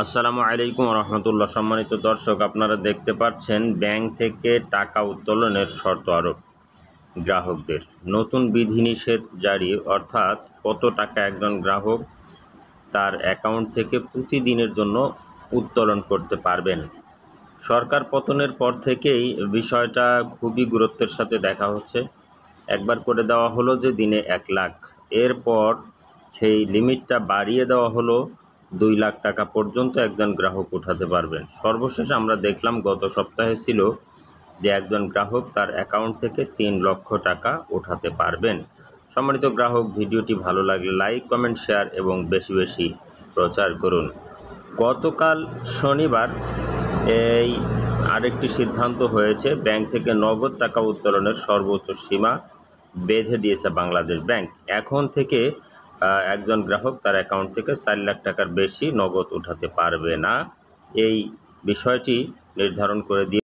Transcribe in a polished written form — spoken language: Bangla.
আসসালামু আলাইকুম রহমতুল্লাহ। সম্মানিত দর্শক, আপনারা দেখতে পাচ্ছেন ব্যাংক থেকে টাকা উত্তোলনের শর্ত আরোপ গ্রাহকদের। নতুন বিধিনিষেধ জারি, অর্থাৎ কত টাকা একজন গ্রাহক তার অ্যাকাউন্ট থেকে প্রতিদিনের জন্য উত্তোলন করতে পারবেন। সরকার পতনের পর থেকেই বিষয়টা খুবই গুরুত্বের সাথে দেখা হচ্ছে। একবার করে দেওয়া হলো যে দিনে 1 লাখ, এরপর সেই লিমিটটা বাড়িয়ে দেওয়া হলো 2 লাখ টাকা পর্যন্ত একজন গ্রাহক উঠাতে পারবেন। সর্বশেষ আমরা দেখলাম গত সপ্তাহে ছিল যে একজন গ্রাহক তার অ্যাকাউন্ট থেকে 3 লক্ষ টাকা উঠাতে পারবেন। সম্মানিত গ্রাহক, ভিডিওটি ভালো লাগলে লাইক, কমেন্ট, শেয়ার এবং বেশি বেশি প্রচার করুন। গতকাল শনিবার এই আরেকটি সিদ্ধান্ত হয়েছে, ব্যাংক থেকে নগদ টাকা উত্তোলনের সর্বোচ্চ সীমা বেঁধে দিয়েছে বাংলাদেশ ব্যাংক। এখন থেকে একজন গ্রাহক তার অ্যাকাউন্ট থেকে 4 লাখ টাকার বেশি নগদ উঠাতে পারবে না। এই বিষয়টি নির্ধারণ করে দিয়ে